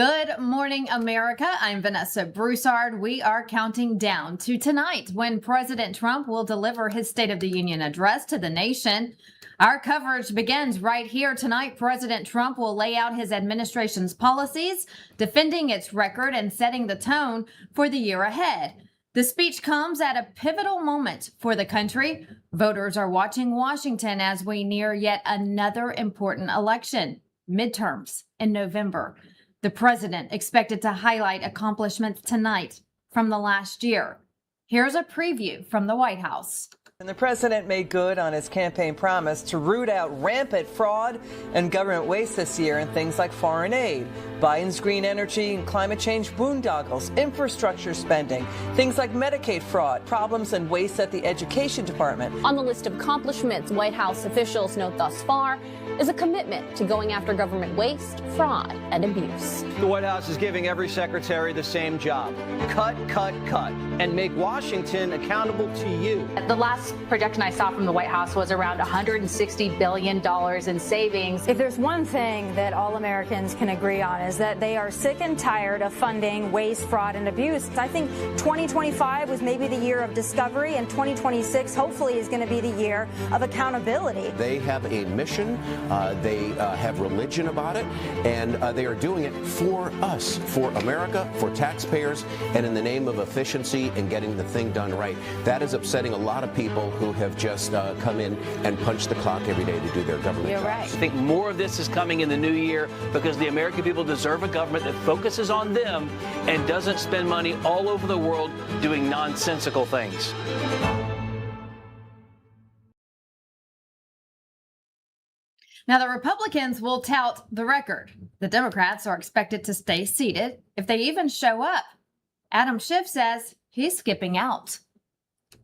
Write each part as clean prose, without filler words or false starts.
Good morning, America. I'm Vanessa Broussard. We are counting down to tonight when President Trump will deliver his State of the Union address to the nation. Our coverage begins right here tonight. President Trump will lay out his administration's policies, defending its record and setting the tone for the year ahead. The speech comes at a pivotal moment for the country. Voters are watching Washington as we near yet another important election, midterms in November. The president expected to highlight accomplishments tonight from the last year. Here's a preview from the White House. And the president made good on his campaign promise to root out rampant fraud and government waste this year in things like foreign aid, Biden's green energy and climate change boondoggles, infrastructure spending, things like Medicaid fraud, problems and waste at the Education Department. On the list of accomplishments White House officials note thus far is a commitment to going after government waste, fraud, and abuse. The White House is giving every secretary the same job. Cut, cut, cut, and make Washington accountable to you. The last projection I saw from the White House was around $160 billion in savings. If there's one thing that all Americans can agree on is that they are sick and tired of funding waste, fraud, and abuse. I think 2025 was maybe the year of discovery, and 2026 hopefully is going to be the year of accountability. They have a mission, they have religion about it, and they are doing it for us, for America, for taxpayers, and in the name of efficiency and getting the thing done right. That is upsetting a lot of people who have just come in and punched the clock every day to do their government You're jobs. right. I think more of this is coming in the new year because the American people deserve a government that focuses on them and doesn't spend money all over the world doing nonsensical things. Now, the Republicans will tout the record. The Democrats are expected to stay seated if they even show up. Adam Schiff says he's skipping out.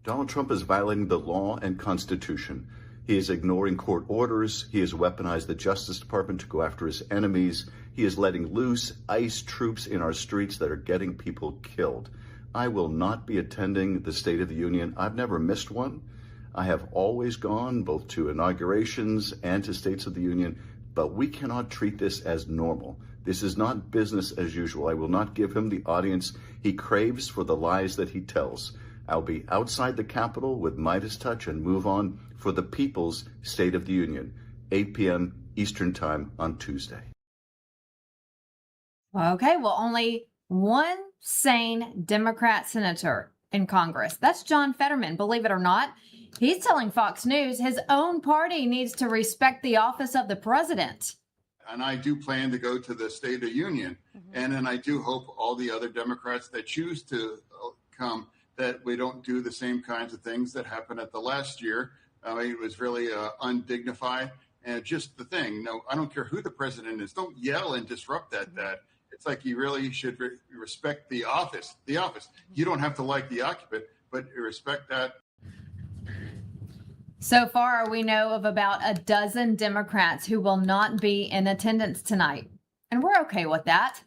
Donald Trump is violating the law and Constitution. He is ignoring court orders. He has weaponized the Justice Department to go after his enemies. He is letting loose ICE troops in our streets that are getting people killed. I will not be attending the State of the Union. I've never missed one. I have always gone both to inaugurations and to States of the Union, but we cannot treat this as normal. This is not business as usual. I will not give him the audience he craves for the lies that he tells. I'll be outside the Capitol with Midas touch and move on for the people's State of the Union, 8 p.m. Eastern Time on Tuesday. Okay, well, only one sane Democrat senator in Congress. That's John Fetterman, believe it or not. He's telling Fox News his own party needs to respect the office of the president. And I do plan to go to the State of the Union. And then I do hope all the other Democrats that choose to come, that we don't do the same kinds of things that happened at the last year. It was really undignified. And just the thing, no, I don't care who the president is. Don't yell and disrupt that. It's like you really should respect the office. The office. You don't have to like the occupant, but respect that. So far, we know of about a dozen Democrats who will not be in attendance tonight. And we're okay with that.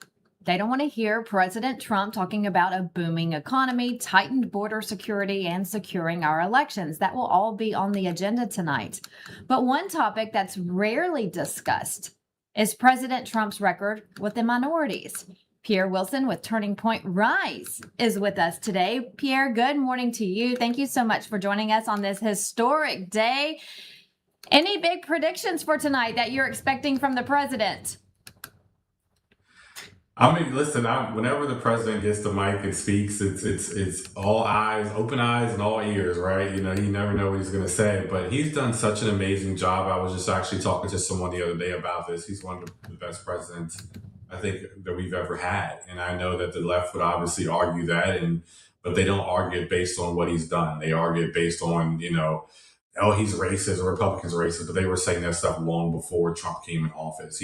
They don't want to hear President Trump talking about a booming economy, tightened border security, and securing our elections. That will all be on the agenda tonight. But one topic that's rarely discussed is President Trump's record with the minorities. Pierre Wilson with Turning Point Rise is with us today. Pierre, good morning to you. Thank you so much for joining us on this historic day. Any big predictions for tonight that you're expecting from the president? I mean, listen, whenever the president gets the mic and speaks, it's all eyes, open eyes and all ears, right? You know, you never know what he's going to say, but he's done such an amazing job. I was just actually talking to someone the other day about this. He's one of the best presidents, I think, that we've ever had. And I know that the left would obviously argue that, but they don't argue it based on what he's done. They argue it based on, oh, he's racist or Republicans are racist, but they were saying that stuff long before Trump came in office.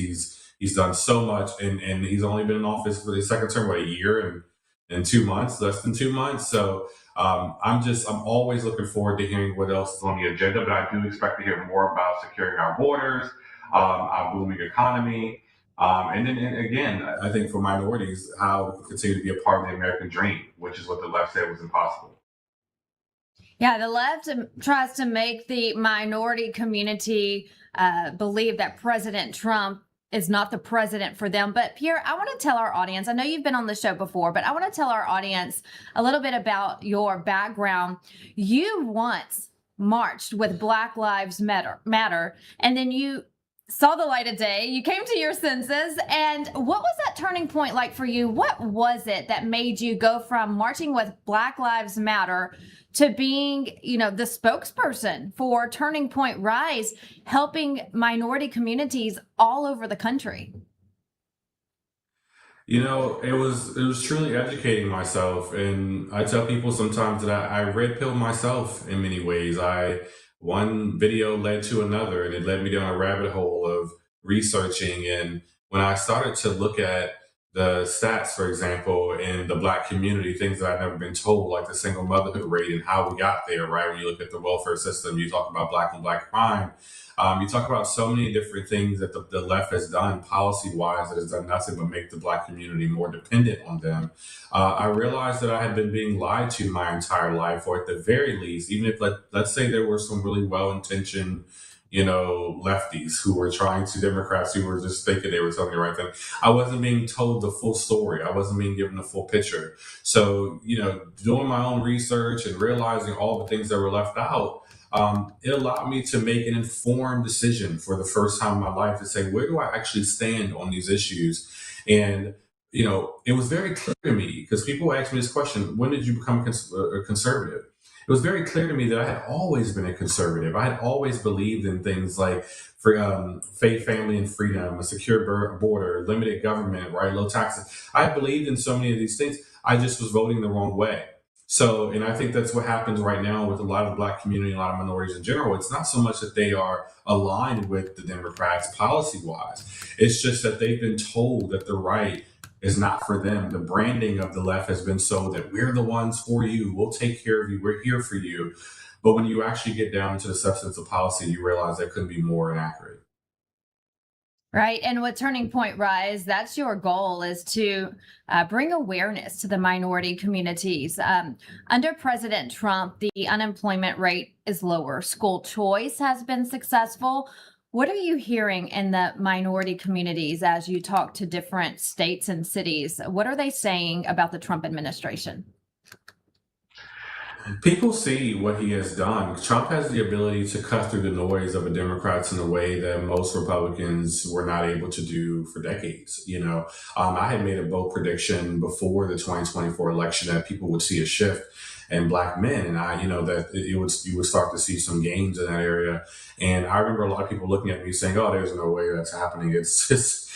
He's done so much, and he's only been in office for the second term, a year and 2 months, less than 2 months. So I'm always looking forward to hearing what else is on the agenda, but I do expect to hear more about securing our borders, our booming economy. And again, I think for minorities, how we continue to be a part of the American dream, which is what the left said was impossible. Yeah, the left tries to make the minority community believe that President Trump is not the president for them. But Pierre, I want to tell our audience, I know you've been on the show before, but I want to tell our audience a little bit about your background. You once marched with Black Lives Matter, and then you saw the light of day. You came to your senses. And what was that turning point like for you? What was it that made you go from marching with Black Lives Matter to being, the spokesperson for Turning Point Rise, helping minority communities all over the country? It was truly educating myself, and I tell people sometimes that I red pilled myself in many ways. One video led to another, and it led me down a rabbit hole of researching. And when I started to look at the stats, for example, in the Black community, things that I've never been told, like the single motherhood rate and how we got there, right? When you look at the welfare system, you talk about Black on Black crime. You talk about so many different things that the left has done policy-wise that has done nothing but make the Black community more dependent on them. I realized that I had been being lied to my entire life, or at the very least, even if let's say there were some really well-intentioned lefties who were Democrats who were just thinking they were telling the right thing. I wasn't being told the full story. I wasn't being given the full picture. So, doing my own research and realizing all the things that were left out, it allowed me to make an informed decision for the first time in my life to say, where do I actually stand on these issues? And, it was very clear to me, because people ask me this question, when did you become a conservative? It was very clear to me that I had always been a conservative. I had always believed in things like faith, family, and freedom, a secure border, limited government, right, low taxes. I believed in so many of these things. I just was voting the wrong way. So, and I think that's what happens right now with a lot of the Black community, a lot of minorities in general. It's not so much that they are aligned with the Democrats policy-wise. It's just that they've been told that the right is not for them. The branding of the left has been so that we're the ones for you. We'll take care of you. We're here for you. But when you actually get down into the substance of policy, you realize that couldn't be more inaccurate. Right. And with Turning Point Rise, that's your goal, is to bring awareness to the minority communities. Under President Trump, the unemployment rate is lower. School choice has been successful. What are you hearing in the minority communities as you talk to different states and cities? What are they saying about the Trump administration? People see what he has done. Trump has the ability to cut through the noise of the Democrats in a way that most Republicans were not able to do for decades. I had made a bold prediction before the 2024 election that people would see a shift in Black men, and that you would start to see some gains in that area. And I remember a lot of people looking at me saying, "Oh, there's no way that's happening. There's just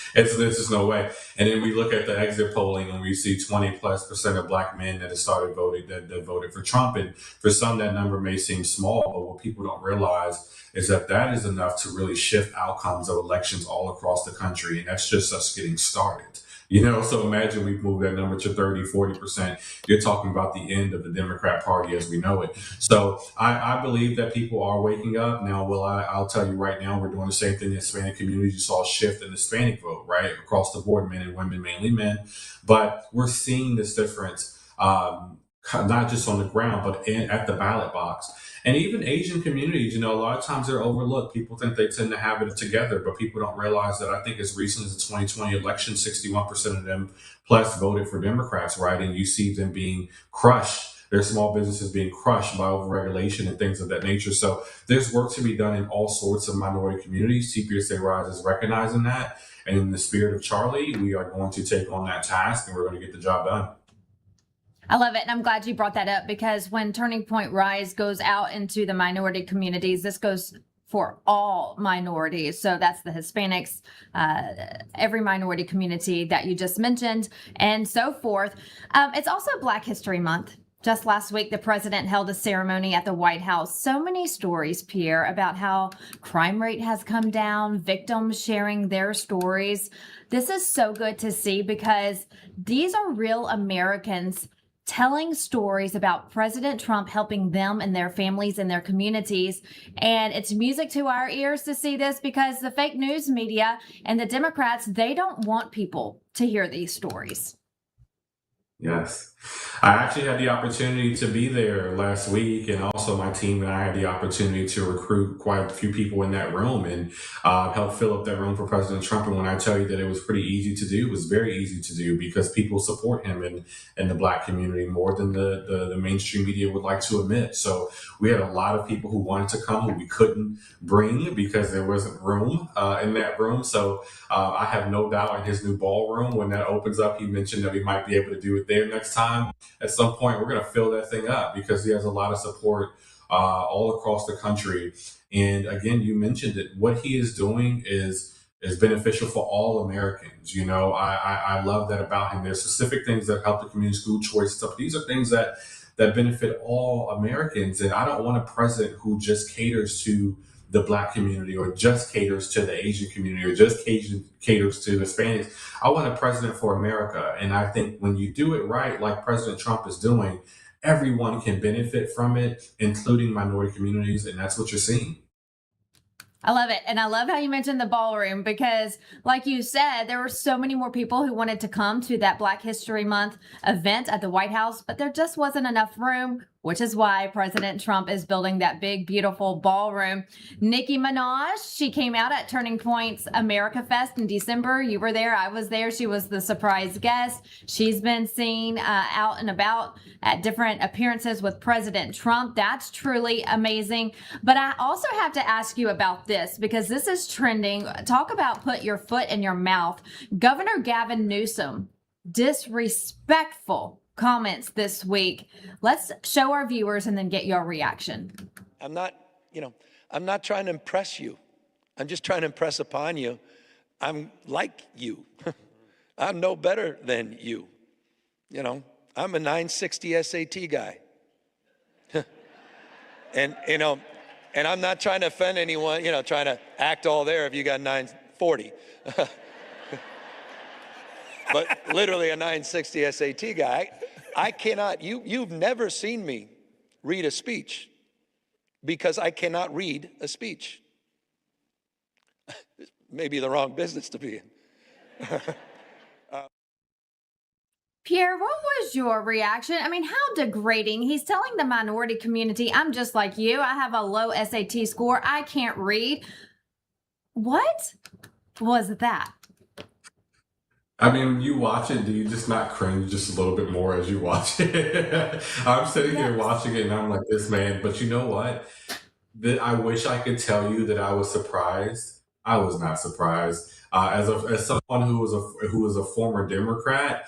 no way." And then we look at the exit polling and we see 20+% of Black men that have started voting that voted for Trump. And for some, that number may seem small, but what people don't realize is that is enough to really shift outcomes of elections all across the country. And that's just us getting started. So imagine we move that number to 30-40%. You're talking about the end of the Democrat Party as we know it. So I believe that people are waking up. Now, I'll tell you right now, we're doing the same thing in the Hispanic community. You saw a shift in the Hispanic vote, right? Across the board, men and women, mainly men. But we're seeing this difference, not just on the ground, but at the ballot box. And even Asian communities, a lot of times they're overlooked. People think they tend to have it together, but people don't realize that I think as recent as the 2020 election, 61% of them plus voted for Democrats, right? And you see them being crushed, their small businesses being crushed by overregulation and things of that nature. So there's work to be done in all sorts of minority communities. TPSA Rise is recognizing that. And in the spirit of Charlie, we are going to take on that task and we're going to get the job done. I love it. And I'm glad you brought that up, because when Turning Point Rise goes out into the minority communities, this goes for all minorities. So that's the Hispanics, every minority community that you just mentioned, and so forth. It's also Black History Month. Just last week, the president held a ceremony at the White House. So many stories, Pierre, about how crime rate has come down, victims sharing their stories. This is so good to see, because these are real Americans telling stories about President Trump helping them and their families and their communities. And it's music to our ears to see this, because the fake news media and the Democrats, they don't want people to hear these stories. Yes. I actually had the opportunity to be there last week, and also my team and I had the opportunity to recruit quite a few people in that room and help fill up that room for President Trump. And when I tell you that it was pretty easy to do, it was very easy to do because people support him in the Black community more than the mainstream media would like to admit. So we had a lot of people who wanted to come who we couldn't bring because there wasn't room in that room. So I have no doubt in his new ballroom, when that opens up, he mentioned that we might be able to do it there next time. At some point, we're going to fill that thing up because he has a lot of support all across the country. And again, you mentioned it. What he is doing is beneficial for all Americans. You know, I love that about him. There's specific things that help the community school choice stuff. These are things that benefit all Americans. And I don't want a president who just caters to the Black community or just caters to the Asian community or just caters to Hispanics. I want a president for America. And I think when you do it right, like President Trump is doing, everyone can benefit from it, including minority communities. And that's what you're seeing. I love it. And I love how you mentioned the ballroom because, like you said, there were so many more people who wanted to come to that Black History Month event at the White House, but there just wasn't enough room, which is why President Trump is building that big, beautiful ballroom. Nicki Minaj, she came out at Turning Point's America Fest in December. You were there. I was there. She was the surprise guest. She's been seen out and about at different appearances with President Trump. That's truly amazing. But I also have to ask you about this because this is trending. Talk about put your foot in your mouth. Governor Gavin Newsom, disrespectful comments this week. Let's show our viewers and then get your reaction. I'm not trying to impress you. I'm just trying to impress upon you. I'm like you. I'm no better than you. You know, I'm a 960 SAT guy. and I'm not trying to offend anyone, trying to act all there if you got 940. But literally a 960 SAT guy. I cannot, you've never seen me read a speech because I cannot read a speech. Maybe the wrong business to be in. Pierre, what was your reaction? I mean, how degrading. He's telling the minority community, I'm just like you. I have a low SAT score. I can't read. What was that? I mean, when you watch it, do you just not cringe just a little bit more as you watch it? I'm sitting here watching it and I'm like, this man, but you know what? I wish I could tell you that I was surprised. I was not surprised. As someone who was a former Democrat,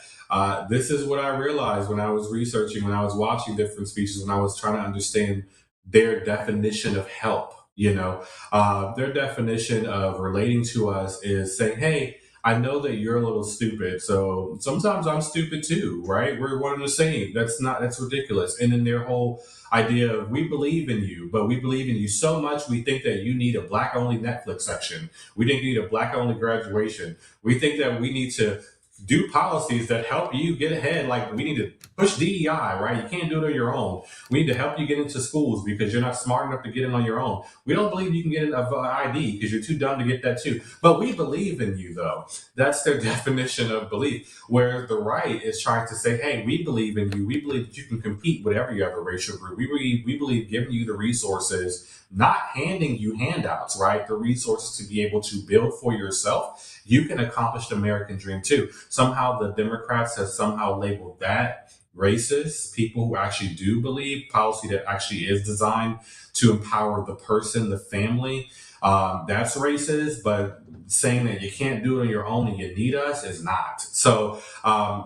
this is what I realized when I was researching, when I was watching different speeches, when I was trying to understand their definition of help. Their definition of relating to us is saying, hey, I know that you're a little stupid, so sometimes I'm stupid too, right? We're one and the same. That's ridiculous. And then their whole idea of we believe in you, but we believe in you so much we think that you need a Black-only Netflix section. We think you need a Black-only graduation. We think that we need to do policies that help you get ahead. Like we need to push DEI, right? You can't do it on your own. We need to help you get into schools because you're not smart enough to get in on your own. We don't believe you can get an ID because you're too dumb to get that too. But we believe in you though. That's their definition of belief. Where the right is trying to say, hey, we believe in you. We believe that you can compete with every other racial group. We believe giving you the resources, not handing you handouts, right? The resources to be able to build for yourself. You can accomplish the American dream too. Somehow the Democrats have somehow labeled that racist. People who actually do believe policy that actually is designed to empower the person, the family, that's racist. But saying that you can't do it on your own and you need us is not. So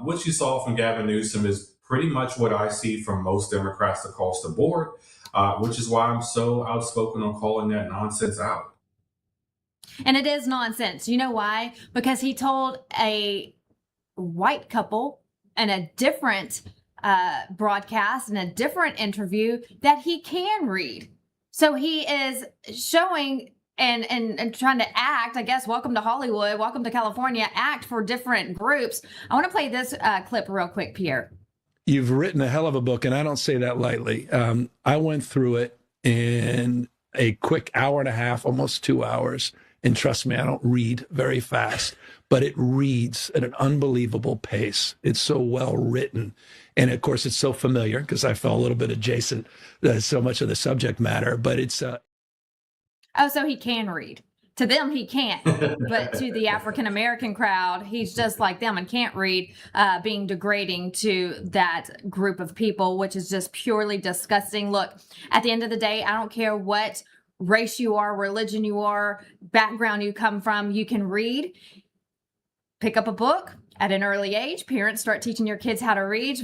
what you saw from Gavin Newsom is pretty much what I see from most Democrats across the board, which is why I'm so outspoken on calling that nonsense out. And it is nonsense. You know why? Because he told a white couple in a different broadcast, in a different interview, that he can read. So he is showing and trying to act, I guess, welcome to Hollywood, welcome to California, act for different groups. I want to play this clip real quick, Pierre. You've written a hell of a book, and I don't say that lightly. I went through it in a quick hour and a half, almost 2 hours. And trust me, I don't read very fast, but it reads at an unbelievable pace. It's so well written. And of course, it's so familiar because I felt a little bit adjacent to so much of the subject matter, but it's... Oh, so he can read. To them, he can't. But to the African-American crowd, he's just like them and can't read, being degrading to that group of people, which is just purely disgusting. Look, at the end of the day, I don't care what race you are, religion you are, background you come from, you can read. Pick up a book at an early age. Parents, start teaching your kids how to read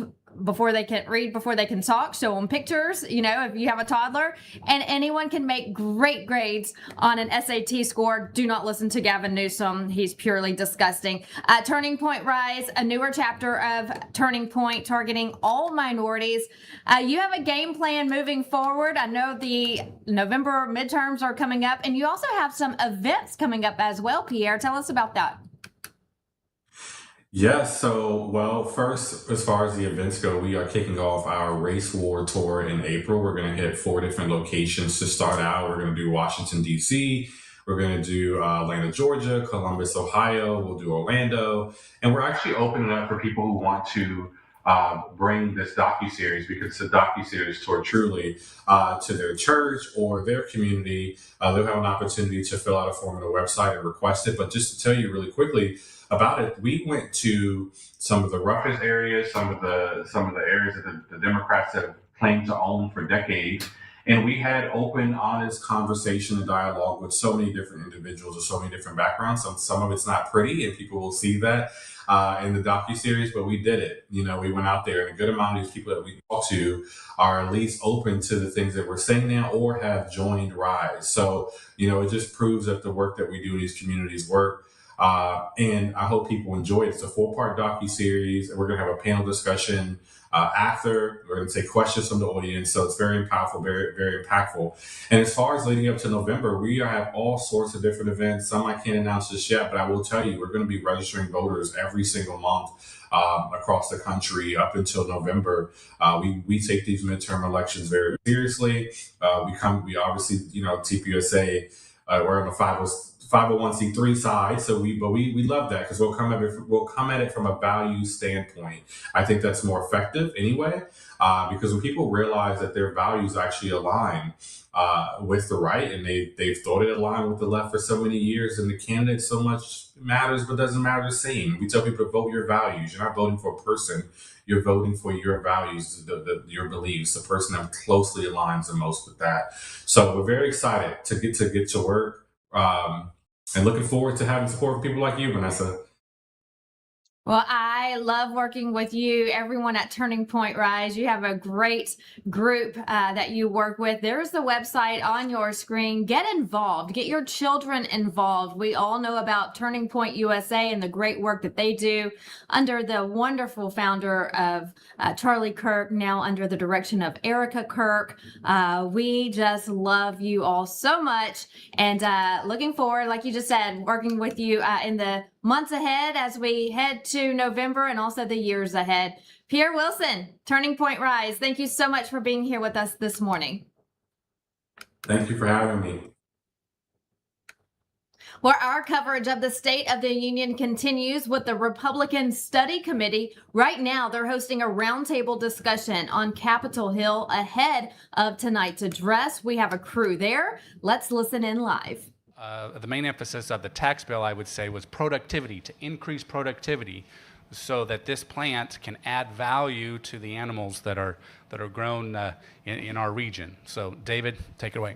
before they can talk. Show them pictures, if you have a toddler. And anyone can make great grades on an SAT score. Do not listen to Gavin Newsom. He's purely disgusting. Turning Point Rise, a newer chapter of Turning Point targeting all minorities. You have a game plan moving forward. I know the November midterms are coming up, and you also have some events coming up as well, Pierre. Tell us about that. Yes. So, well, first, as far as the events go, we are kicking off our Race War Tour in April. We're going to hit 4 different locations to start out. We're going to do Washington, D.C. We're going to do Atlanta, Georgia, Columbus, Ohio. We'll do Orlando. And we're actually opening up for people who want to bring this docuseries, because it's a docuseries tour truly, to their church or their community. They'll have an opportunity to fill out a form on the website and request it. But just to tell you really quickly about it, we went to some of the roughest areas, some of the areas that the Democrats have claimed to own for decades. And we had open, honest conversation and dialogue with so many different individuals with so many different backgrounds. Some of it's not pretty, and people will see that in the docuseries, but we did it. We went out there, and a good amount of these people that we talk to are at least open to the things that we're saying now or have joined Rise. So, it just proves that the work that we do in these communities work. And I hope people enjoy it. It's a 4-part docuseries, and we're going to have a panel discussion after. We're going to take questions from the audience. So it's very powerful, very, very impactful. And as far as leading up to November, we have all sorts of different events. Some I can't announce just yet, but I will tell you, we're going to be registering voters every single month across the country up until November. We take these midterm elections very seriously. We obviously, TPUSA, we're on the 501c3 side, so we love that because we'll come at it from a value standpoint. I think that's more effective anyway, because when people realize that their values actually align with the right, and they've thought it aligned with the left for so many years, and the candidate so much matters but doesn't matter the same. We tell people to vote your values. You're not voting for a person. You're voting for your values, your beliefs, the person that closely aligns the most with that. So we're very excited to get to work. And looking forward to having support from people like you, Vanessa. Well, I love working with you, everyone at Turning Point Rise. You have a great group that you work with. There's the website on your screen. Get involved. Get your children involved. We all know about Turning Point USA and the great work that they do under the wonderful founder of Charlie Kirk, now under the direction of Erica Kirk. We just love you all so much, and looking forward, like you just said, working with you in the months ahead as we head to November and also the years ahead. Pierre Wilson, Turning Point Rise, thank you so much for being here with us this morning. Thank you for having me. Well, our coverage of the State of the Union continues with the Republican Study Committee. Right now, they're hosting a roundtable discussion on Capitol Hill ahead of tonight's address. We have a crew there. Let's listen in live. The main emphasis of the tax bill, I would say, was productivity, to increase productivity so that this plant can add value to the animals that are grown in our region. So, David, take it away.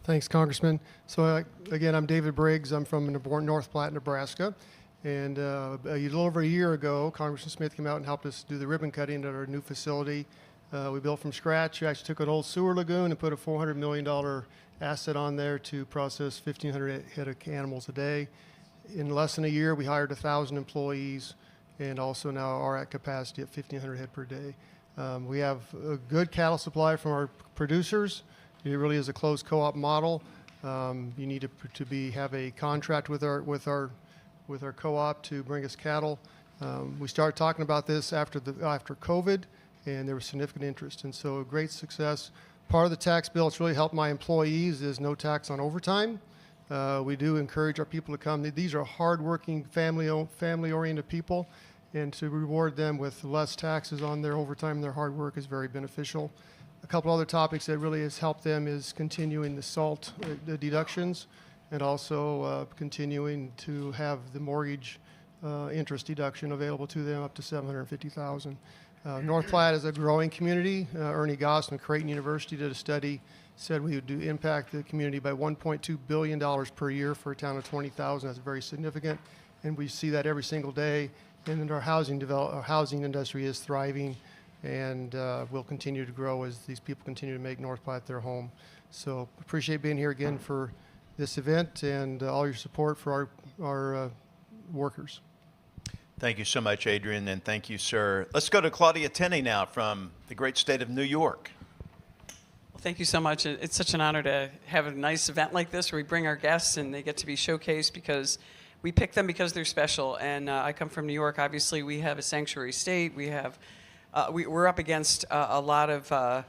Thanks, Congressman. So, again, I'm David Briggs. I'm from North Platte, Nebraska. And a little over a year ago, Congressman Smith came out and helped us do the ribbon cutting at our new facility. We built from scratch. We actually took an old sewer lagoon and put a $400 million asset on there to process 1,500 head of animals a day. In less than a year, we hired 1,000 employees, and also now are at capacity at 1,500 head per day. We have a good cattle supply from our producers. It really is a closed co-op model. You need to have a contract with our co-op to bring us cattle. We started talking about this after COVID, and there was significant interest, and so great success. Part of the tax bill that's really helped my employees is no tax on overtime. We do encourage our people to come. These are hardworking, family-oriented people, and to reward them with less taxes on their overtime and their hard work is very beneficial. A couple other topics that really has helped them is continuing the SALT deductions, and also continuing to have the mortgage interest deduction available to them up to $750,000. North Platte is a growing community. Ernie Goss from Creighton University did a study, said we would impact the community by $1.2 billion per year for a town of 20,000. That's very significant, and we see that every single day. And our housing industry is thriving, and will continue to grow as these people continue to make North Platte their home. So appreciate being here again for this event and all your support for our workers. Thank you so much, Adrian, and thank you, sir. Let's go to Claudia Tenney now from the great state of New York. Well, thank you so much. It's such an honor to have a nice event like this where we bring our guests and they get to be showcased because we pick them because they're special. And I come from New York. Obviously, we have a sanctuary state. We have, we're up against a lot of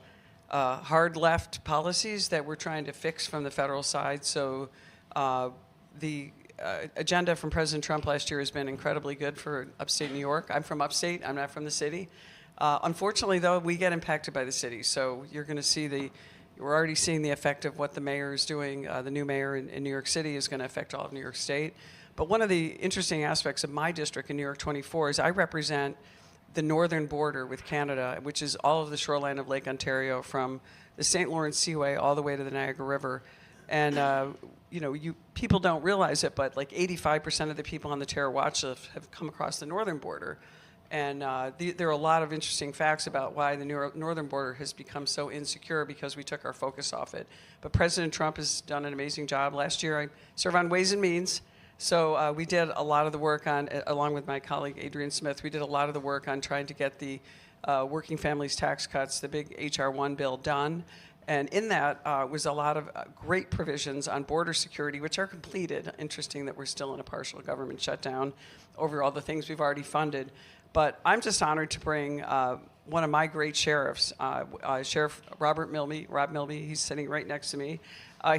hard left policies that we're trying to fix from the federal side. So the agenda from President Trump last year has been incredibly good for upstate New York. I'm from upstate. I'm not from the city. Unfortunately, though, we get impacted by the city. So you're going to see we're already seeing the effect of what the mayor is doing. The new mayor in New York City is going to affect all of New York State. But one of the interesting aspects of my district in New York 24 is I represent the northern border with Canada, which is all of the shoreline of Lake Ontario from the St. Lawrence Seaway all the way to the Niagara River. And people don't realize it, but like 85% of the people on the terror watch list have come across the northern border. And there are a lot of interesting facts about why the northern border has become so insecure because we took our focus off it. But President Trump has done an amazing job. Last year, I served on Ways and Means. So we did a lot of the work on, along with my colleague Adrian Smith, we did a lot of the work on trying to get the working families tax cuts, the big H.R. 1 bill done. And in that was a lot of great provisions on border security, which are completed. Interesting that we're still in a partial government shutdown over all the things we've already funded. But I'm just honored to bring one of my great sheriffs, Sheriff Rob Milby. He's sitting right next to me.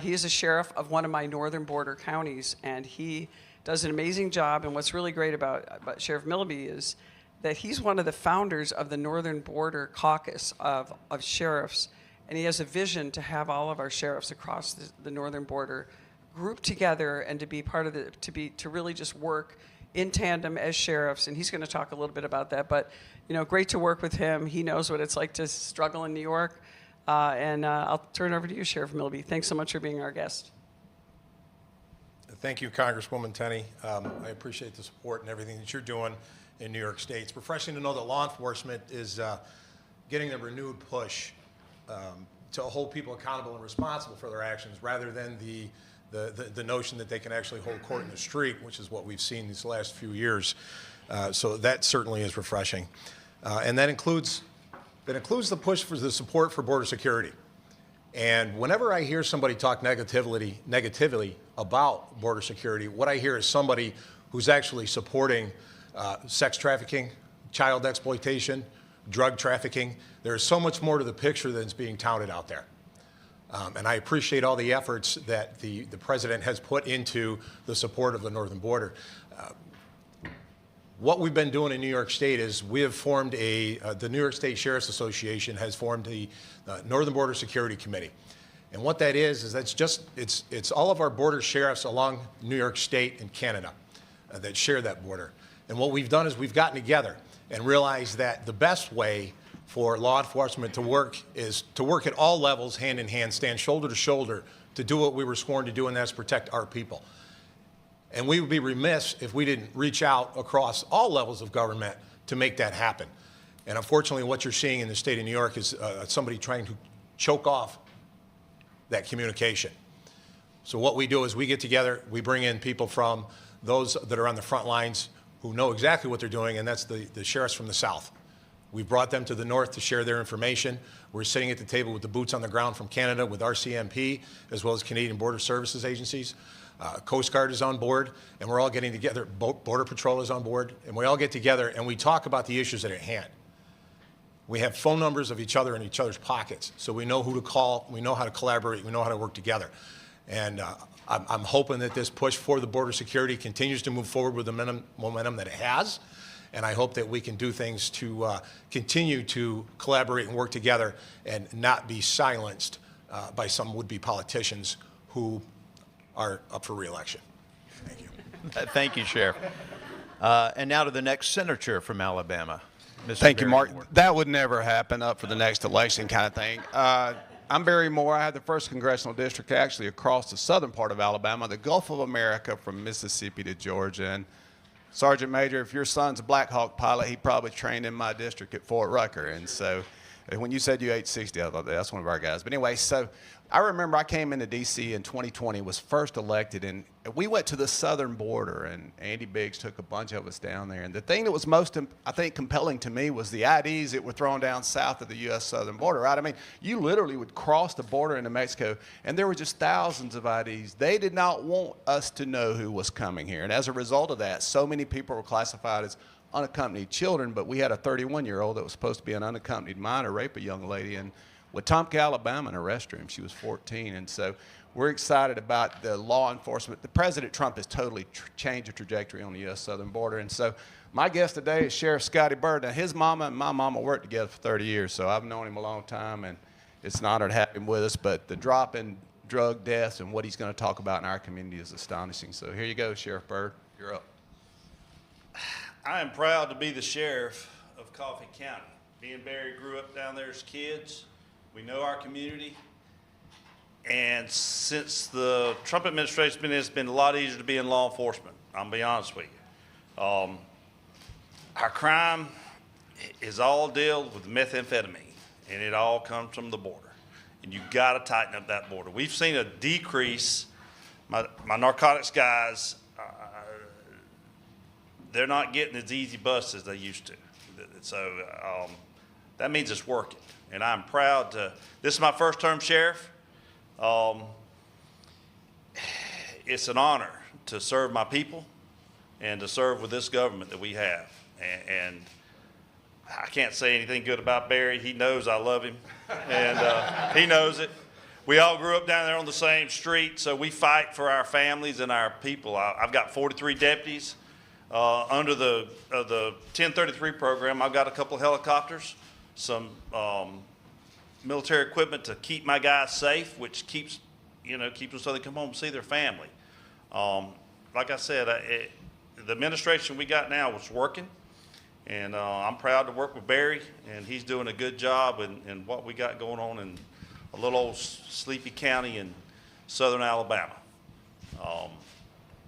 He is a sheriff of one of my northern border counties, and he does an amazing job. And what's really great about Sheriff Milby is that he's one of the founders of the Northern Border Caucus of sheriffs. And he has a vision to have all of our sheriffs across the northern border grouped together and to be part of to really just work in tandem as sheriffs. And he's going to talk a little bit about that. But, great to work with him. He knows what it's like to struggle in New York. And I'll turn it over to you, Sheriff Milby. Thanks so much for being our guest. Thank you, Congresswoman Tenney. I appreciate the support and everything that you're doing in New York State. It's refreshing to know that law enforcement is getting a renewed push to hold people accountable and responsible for their actions rather than the notion that they can actually hold court in the street, which is what we've seen these last few years. So that certainly is refreshing. And that includes the push for the support for border security. And whenever I hear somebody talk negatively about border security, what I hear is somebody who's actually supporting sex trafficking, child exploitation, drug trafficking. There's so much more to the picture than's being touted out there. And I appreciate all the efforts that the president has put into the support of the northern border. What we've been doing in New York State is we have formed the New York State Sheriff's Association has formed the Northern Border Security Committee. And what that is it's all of our border sheriffs along New York State and Canada that share that border. And what we've done is we've gotten together and realized that the best way for law enforcement to work is to work at all levels, hand in hand, stand shoulder to shoulder to do what we were sworn to do, and that's protect our people. And we would be remiss if we didn't reach out across all levels of government to make that happen. And unfortunately, what you're seeing in the state of New York is somebody trying to choke off that communication. So what we do is we get together, we bring in people from those that are on the front lines who know exactly what they're doing, and that's the sheriffs from the South. We've brought them to the North to share their information. We're sitting at the table with the boots on the ground from Canada, with RCMP, as well as Canadian Border Services agencies. Coast Guard is on board, and we're all getting together. Border Patrol is on board, and we all get together and we talk about the issues that are at hand. We have phone numbers of each other in each other's pockets, so we know who to call, we know how to collaborate, we know how to work together. And I'm hoping that this push for the border security continues to move forward with the momentum that it has. And I hope that we can do things to continue to collaborate and work together and not be silenced by some would-be politicians who are up for re-election. Thank you. Thank you, Sheriff. And now to the next senator from Alabama. Mr. Thank you, Barry Mark. Moore. That would never happen up for the next election kind of thing. I'm Barry Moore. I have the 1st Congressional District actually across the southern part of Alabama, the Gulf of America from Mississippi to Georgia. And Sergeant Major, if your son's a Black Hawk pilot, he probably trained in my district at Fort Rucker. And so when you said you ate 60, I thought that's one of our guys. But anyway, so I remember I came into D.C. in 2020, was first elected, and we went to the southern border, and Andy Biggs took a bunch of us down there. And the thing that was most, I think, compelling to me was the IDs that were thrown down south of the U.S. southern border, right? I mean, you literally would cross the border into Mexico, and there were just thousands of IDs. They did not want us to know who was coming here. And as a result of that, so many people were classified as unaccompanied children, but we had a 31-year-old that was supposed to be an unaccompanied minor rape a young lady in Wetumpka, Alabama, in a restroom. She was 14, and so we're excited about the law enforcement. The President Trump has totally changed the trajectory on the U.S. southern border, and so my guest today is Sheriff Scotty Byrd. Now, his mama and my mama worked together for 30 years, so I've known him a long time, and it's an honor to have him with us, but the drop in drug deaths and what he's going to talk about in our community is astonishing. So here you go, Sheriff Byrd. You're up. I am proud to be the sheriff of Coffee County. Me and Barry grew up down there as kids. We know our community. And since the Trump administration, it's been a lot easier to be in law enforcement. I'm gonna be honest with you. Our crime is all dealt with methamphetamine, and it all comes from the border. And you've got to tighten up that border. We've seen a decrease. My narcotics guys, they're not getting as easy busts as they used to. So that means it's working. And I'm proud to, this is my first term sheriff. It's an honor to serve my people and to serve with this government that we have. And I can't say anything good about Barry. He knows I love him, and he knows it. We all grew up down there on the same street, so we fight for our families and our people. I've got 43 deputies. Under the 1033 program, I've got a couple of helicopters, some military equipment to keep my guys safe, which keeps them so they come home and see their family. Like I said, the administration we got now was working, and I'm proud to work with Barry, and he's doing a good job in what we got going on in a little old sleepy county in southern Alabama.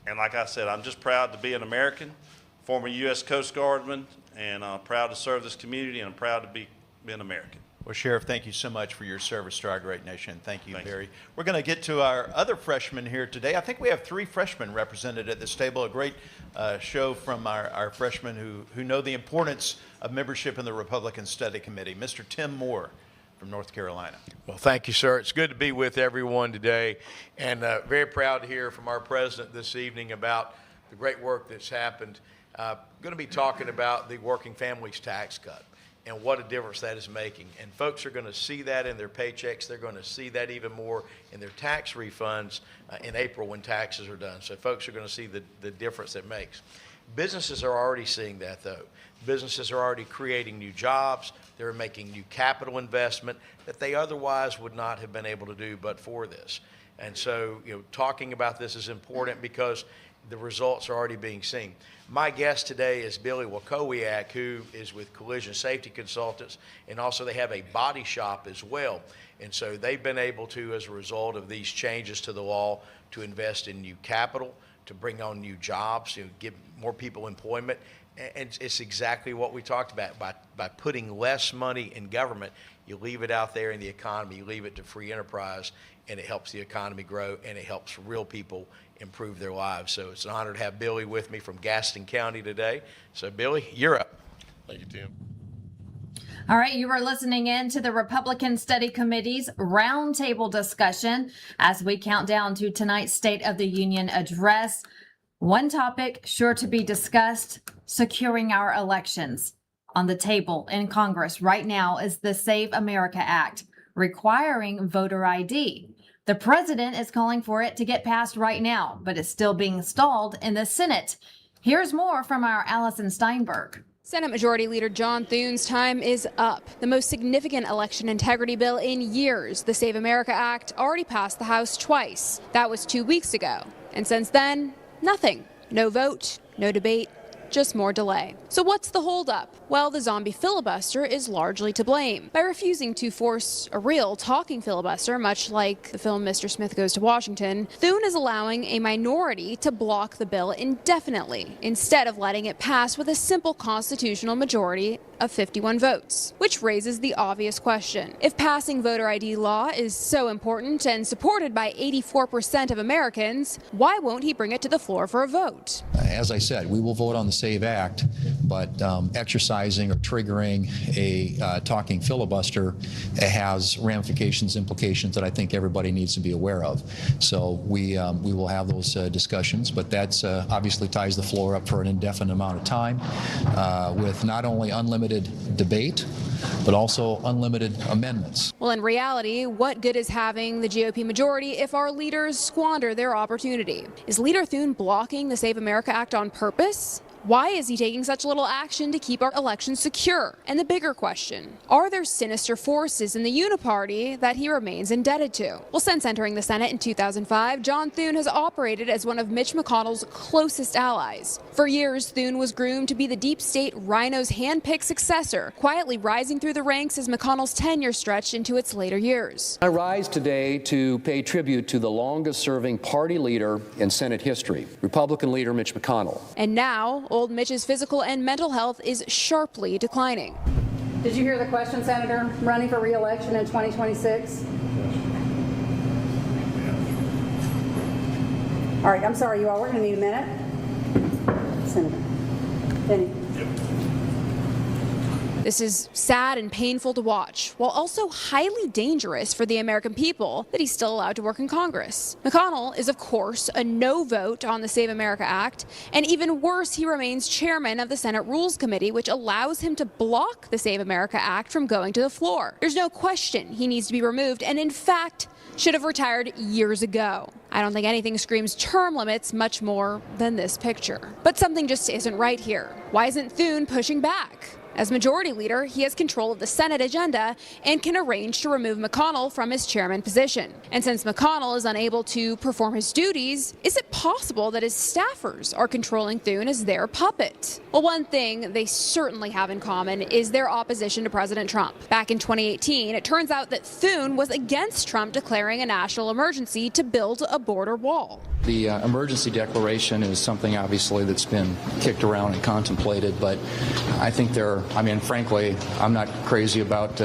And like I said, I'm just proud to be an American, former U.S. Coast Guardman, and proud to serve this community, and I'm proud to be an American. Well, Sheriff, thank you so much for your service to our great nation. Thank you, Barry. We're going to get to our other freshmen here today. I think we have 3 freshmen represented at this table, a great show from our freshmen who know the importance of membership in the Republican Study Committee. Mr. Tim Moore from North Carolina. Well, thank you, sir. It's good to be with everyone today, and very proud to hear from our president this evening about the great work that's happened. Going to be talking about the working families tax cut and what a difference that is making. And folks are going to see that in their paychecks. They're going to see that even more in their tax refunds in April when taxes are done. So folks are going to see the difference it makes. Businesses are already seeing that, though. Businesses are already creating new jobs. They're making new capital investment that they otherwise would not have been able to do but for this. And so, talking about this is important because the results are already being seen. My guest today is Billy Wakowiak, who is with Collision Safety Consultants, and also they have a body shop as well. And so they've been able to, as a result of these changes to the law, to invest in new capital, to bring on new jobs, give more people employment. And it's exactly what we talked about. By putting less money in government, you leave it out there in the economy, you leave it to free enterprise, and it helps the economy grow, and it helps real people improve their lives. So it's an honor to have Billy with me from Gaston County today. So Billy, you're up. Thank you, Tim. All right, you are listening in to the Republican Study Committee's roundtable discussion as we count down to tonight's State of the Union address. One topic sure to be discussed, securing our elections. On the table in Congress right now is the Save America Act, requiring voter ID. The president is calling for it to get passed right now, but it's still being stalled in the Senate. Here's more from our Allison Steinberg. Senate Majority Leader John Thune's time is up. The most significant election integrity bill in years, the Save America Act, already passed the House twice. That was 2 weeks ago. And since then, nothing. No vote, no debate, just more delay. So what's the holdup? Well, the zombie filibuster is largely to blame. By refusing to force a real talking filibuster, much like the film Mr. Smith Goes to Washington, Thune is allowing a minority to block the bill indefinitely, instead of letting it pass with a simple constitutional majority of 51 votes. Which raises the obvious question. If passing voter ID law is so important and supported by 84% of Americans, why won't he bring it to the floor for a vote? As I said, we will vote on the SAVE Act, but exercising or triggering a talking filibuster has ramifications, implications that I think everybody needs to be aware of. So we will have those discussions, but that's obviously ties the floor up for an indefinite amount of time with not only unlimited debate, but also unlimited amendments. Well, in reality, what good is having the GOP majority if our leaders squander their opportunity? Is Leader Thune blocking the Save America Act on purpose? Why is he taking such little action to keep our elections secure? And the bigger question, are there sinister forces in the uniparty that he remains indebted to? Well, since entering the Senate in 2005, John Thune has operated as one of Mitch McConnell's closest allies. For years, Thune was groomed to be the deep state rhino's hand-picked successor, quietly rising through the ranks as McConnell's tenure stretched into its later years. I rise today to pay tribute to the longest-serving party leader in Senate history, Republican leader Mitch McConnell. And now, old Mitch's physical and mental health is sharply declining. Did you hear the question, Senator? Running for re-election in 2026? All right, I'm sorry, you all. We're going to need a minute. Senator Benny. This is sad and painful to watch, while also highly dangerous for the American people that he's still allowed to work in Congress. McConnell is, of course, a no vote on the Save America Act, and even worse, he remains chairman of the Senate Rules Committee, which allows him to block the Save America Act from going to the floor. There's no question he needs to be removed, and in fact, should have retired years ago. I don't think anything screams term limits much more than this picture. But something just isn't right here. Why isn't Thune pushing back? As majority leader, he has control of the Senate agenda and can arrange to remove McConnell from his chairman position. And since McConnell is unable to perform his duties, is it possible that his staffers are controlling Thune as their puppet? Well, one thing they certainly have in common is their opposition to President Trump. Back in 2018, it turns out that Thune was against Trump declaring a national emergency to build a border wall. The emergency declaration is something obviously that's been kicked around and contemplated, but I think frankly, I'm not crazy about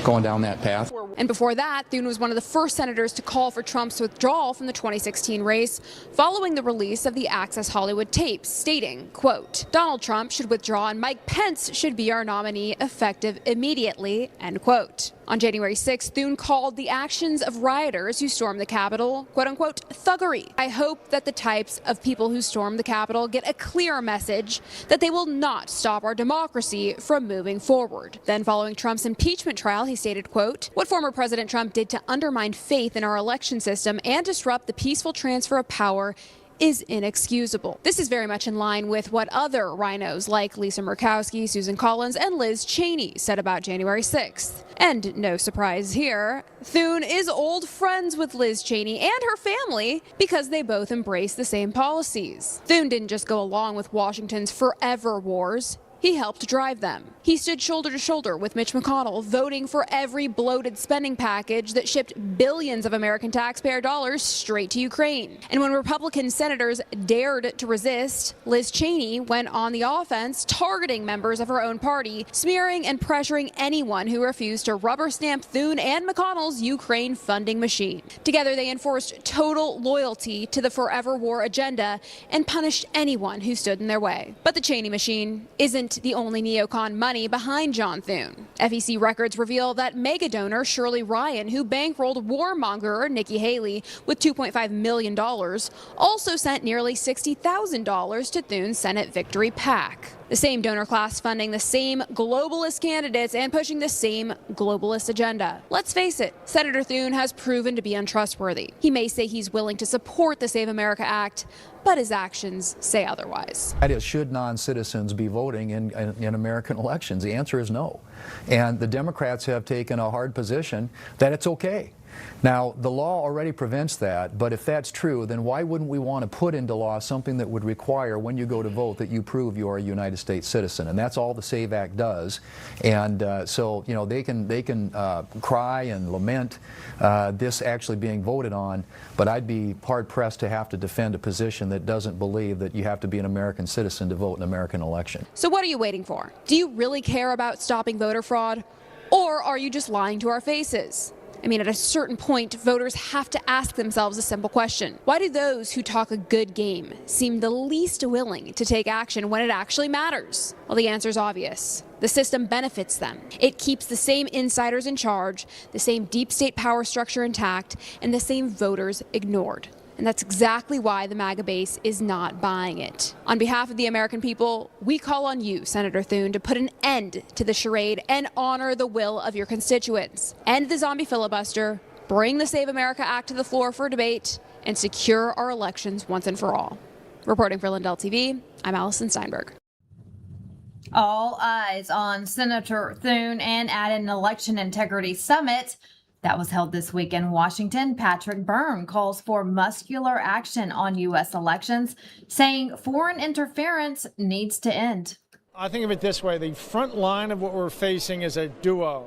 going down that path. And before that, Thune was one of the first senators to call for Trump's withdrawal from the 2016 race following the release of the Access Hollywood tapes, stating, quote, Donald Trump should withdraw and Mike Pence should be our nominee effective immediately, end quote. On January 6th, Thune called the actions of rioters who stormed the Capitol, quote unquote, thuggery. I hope that the types of people who stormed the Capitol get a clear message that they will not stop our democracy from moving forward. Then following Trump's impeachment trial, he stated, quote, what former President Trump did to undermine faith in our election system and disrupt the peaceful transfer of power is inexcusable. This is very much in line with what other rhinos like Lisa Murkowski, Susan Collins, and Liz Cheney said about January 6th. And no surprise here, Thune is old friends with Liz Cheney and her family because they both embrace the same policies. Thune didn't just go along with Washington's forever wars. He helped drive them. He stood shoulder to shoulder with Mitch McConnell, voting for every bloated spending package that shipped billions of American taxpayer dollars straight to Ukraine. And when Republican senators dared to resist, Liz Cheney went on the offense, targeting members of her own party, smearing and pressuring anyone who refused to rubber stamp Thune and McConnell's Ukraine funding machine. Together, they enforced total loyalty to the forever war agenda and punished anyone who stood in their way. But the Cheney machine isn't the only neocon money behind John Thune. FEC records reveal that mega donor Shirley Ryan, who bankrolled warmonger Nikki Haley with $2.5 million, also sent nearly $60,000 to Thune's Senate Victory PAC. The same donor class funding the same globalist candidates and pushing the same globalist agenda. Let's face it, Senator Thune has proven to be untrustworthy. He may say he's willing to support the Save America Act, but his actions say otherwise. That is, should non-citizens be voting in American elections? The answer is no. And the Democrats have taken a hard position that it's okay. Now, the law already prevents that, but if that's true, then why wouldn't we want to put into law something that would require when you go to vote that you prove you are a United States citizen? And that's all the SAVE Act does. And so, you know, they can cry and lament this actually being voted on, but I'd be hard-pressed to have to defend a position that doesn't believe that you have to be an American citizen to vote in an American election. So what are you waiting for? Do you really care about stopping voter fraud? Or are you just lying to our faces? I mean, at a certain point, voters have to ask themselves a simple question. Why do those who talk a good game seem the least willing to take action when it actually matters? Well, the answer is obvious. The system benefits them. It keeps the same insiders in charge, the same deep state power structure intact, and the same voters ignored. And that's exactly why the MAGA base is not buying it. On behalf of the American people, we call on you, Senator Thune, to put an end to the charade and honor the will of your constituents. End the zombie filibuster, bring the Save America Act to the floor for debate, and secure our elections once and for all. Reporting for LINDELLTV, I'm Allison Steinberg. All eyes on Senator Thune and at an election integrity summit that was held this week in Washington. Patrick Byrne calls for muscular action on U.S. elections, saying foreign interference needs to end. I think of it this way. The front line of what we're facing is a duo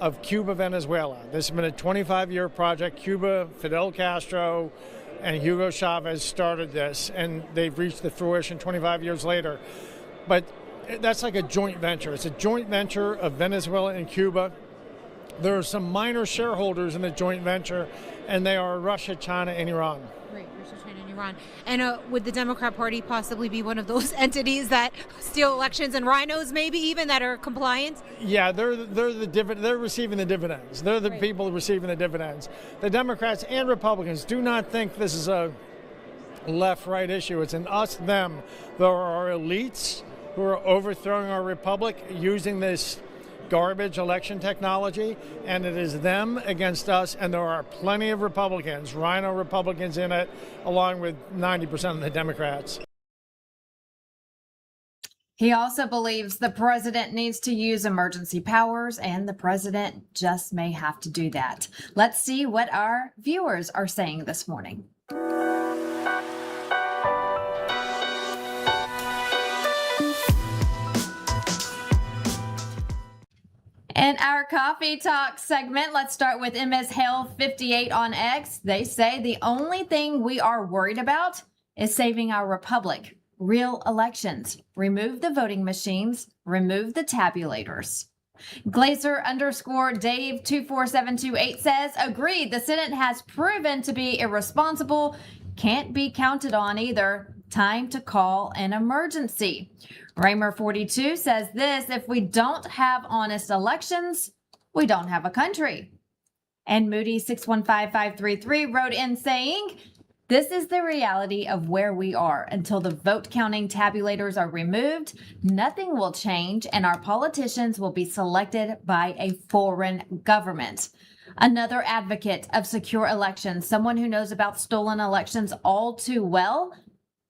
of Cuba, Venezuela. This has been a 25-year project. Cuba, Fidel Castro, and Hugo Chavez started this, and they've reached the fruition 25 years later. But that's like a joint venture. It's a joint venture of Venezuela and Cuba. There are some minor shareholders in the joint venture, and they are Russia, China, and Iran. Right, Russia, China, and Iran. And would the Democrat Party possibly be one of those entities that steal elections, and rhinos maybe even that are compliant? Yeah, they're receiving the dividends. They're the people receiving the dividends. The Democrats and Republicans do not think this is a left-right issue. It's an us-them. There are elites who are overthrowing our republic using this garbage election technology, and it is them against us, and there are plenty of Republicans, rhino Republicans in it, along with 90% of the Democrats. He also believes the president needs to use emergency powers, and the president just may have to do that. Let's see what our viewers are saying this morning. In our coffee talk segment, let's start with MS Hale 58 on X. They say the only thing we are worried about is saving our republic. Real elections. Remove the voting machines. Remove the tabulators. Glazer_Dave 24728 says, agreed, the Senate has proven to be irresponsible. Can't be counted on either. Time to call an emergency. Raymer 42 says this, if we don't have honest elections, we don't have a country. And Moody 615533 wrote in saying, this is the reality of where we are. Until the vote counting tabulators are removed, nothing will change, and our politicians will be selected by a foreign government. Another advocate of secure elections, someone who knows about stolen elections all too well,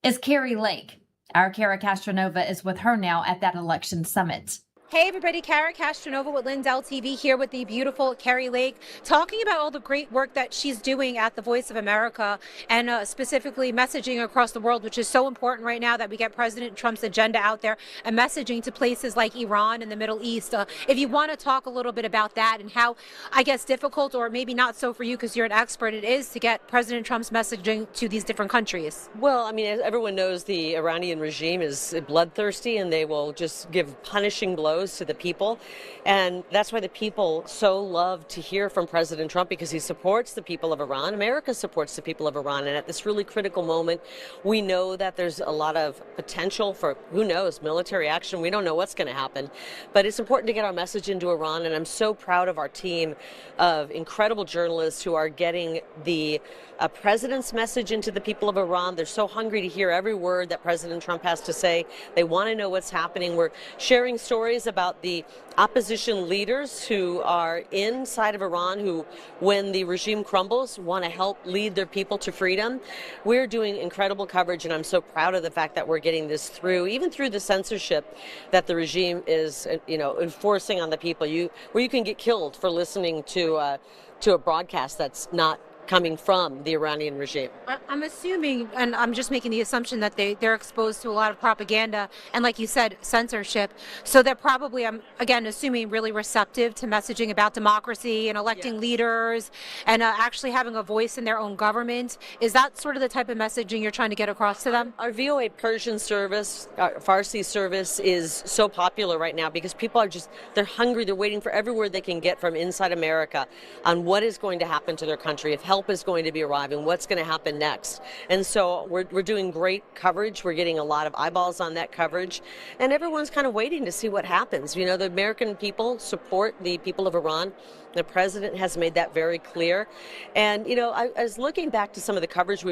is Carrie Lake. Our Kara Castronova is with her now at that election summit. Hey everybody, Kara Castronova with LINDELLTV here with the beautiful Carrie Lake, talking about all the great work that she's doing at the Voice of America and specifically messaging across the world, which is so important right now that we get President Trump's agenda out there and messaging to places like Iran and the Middle East. If you want to talk a little bit about that and how, I guess, difficult or maybe not so for you because you're an expert, it is to get President Trump's messaging to these different countries. Well, I mean, as everyone knows, the Iranian regime is bloodthirsty and they will just give punishing blows goes to the people. And that's why the people so love to hear from President Trump, because he supports the people of Iran. America supports the people of Iran. And at this really critical moment, we know that there's a lot of potential for, who knows, military action. We don't know what's going to happen. But it's important to get our message into Iran. And I'm so proud of our team of incredible journalists who are getting the president's message into the people of Iran. They're so hungry to hear every word that President Trump has to say. They want to know what's happening. We're sharing stories about the opposition leaders who are inside of Iran, who, when the regime crumbles, want to help lead their people to freedom. We're doing incredible coverage, and I'm so proud of the fact that we're getting this through, even through the censorship that the regime is, enforcing on the people. Where you can get killed for listening to a broadcast that's not coming from the Iranian regime. I'm assuming, and I'm just making the assumption that they're exposed to a lot of propaganda and, like you said, censorship. So they're probably, I'm again assuming, really receptive to messaging about democracy and electing leaders and actually having a voice in their own government. Is that sort of the type of messaging you're trying to get across to them? Our VOA Persian service, our Farsi service, is so popular right now because people are they're hungry. They're waiting for every word they can get from inside America on what is going to happen to their country, if help is going to be arriving, what's going to happen next. And so we're doing great coverage. We're getting a lot of eyeballs on that coverage, and everyone's kind of waiting to see what happens. The American people support the people of Iran. The president has made that very clear. And I was looking back to some of the coverage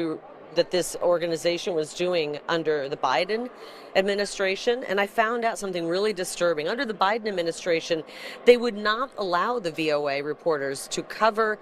that this organization was doing under the Biden administration, and I found out something really disturbing. Under the Biden administration, they would not allow the VOA reporters to cover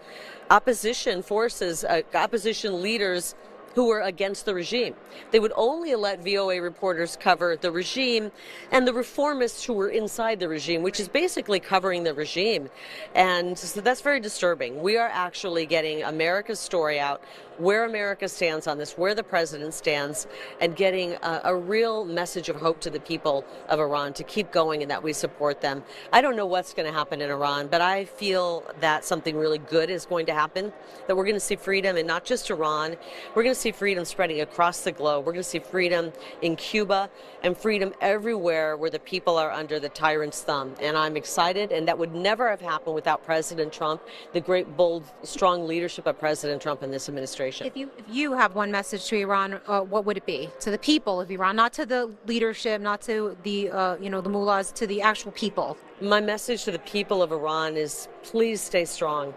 opposition forces, opposition leaders who were against the regime. They would only let VOA reporters cover the regime and the reformists who were inside the regime, which is basically covering the regime. And so that's very disturbing. We are actually getting America's story out, where America stands on this, where the president stands, and getting a real message of hope to the people of Iran to keep going and that we support them. I don't know what's going to happen in Iran, but I feel that something really good is going to happen, that we're going to see freedom in not just Iran, we're going to see freedom spreading across the globe. We're going to see freedom in Cuba and freedom everywhere where the people are under the tyrant's thumb. And I'm excited, and that would never have happened without President Trump, the great, bold, strong leadership of President Trump in this administration. If you have one message to Iran, what would it be? To the people of Iran, not to the leadership, not to the the mullahs, to the actual people. My message to the people of Iran is, please stay strong.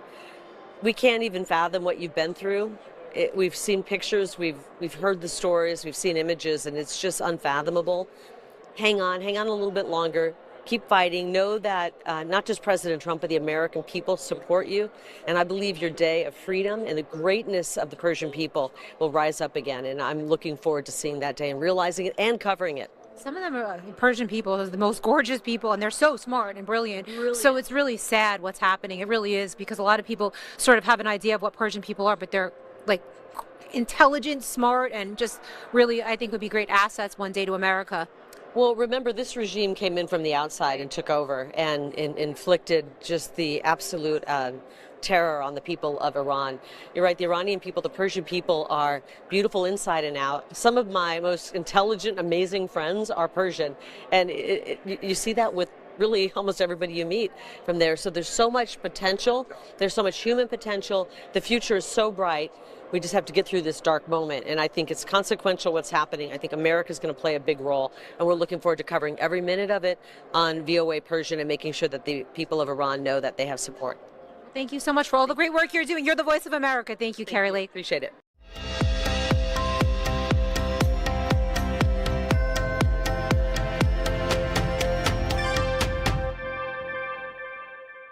We can't even fathom what you've been through. We've seen pictures, we've heard the stories, we've seen images, and it's just unfathomable. Hang on a little bit longer. Keep fighting. Know that not just President Trump, but the American people support you. And I believe your day of freedom and the greatness of the Persian people will rise up again. And I'm looking forward to seeing that day and realizing it and covering it. Some of them are Persian people, are the most gorgeous people, and they're so smart and brilliant. So it's really sad what's happening. It really is, because a lot of people sort of have an idea of what Persian people are, but they're like intelligent, smart, and just really, I think, would be great assets one day to America. Well, remember, this regime came in from the outside and took over and inflicted just the absolute terror on the people of Iran. You're right, the Iranian people, the Persian people are beautiful inside and out. Some of my most intelligent, amazing friends are Persian, and you see that with really almost everybody you meet from there. So there's so much potential. There's so much human potential. The future is so bright. We just have to get through this dark moment, and I think it's consequential what's happening. I think America's going to play a big role, and we're looking forward to covering every minute of it on VOA Persian and making sure that the people of Iran know that they have support. Thank you so much for all the great work you're doing. You're the voice of America. Thank you, Carrie Lake. Appreciate it.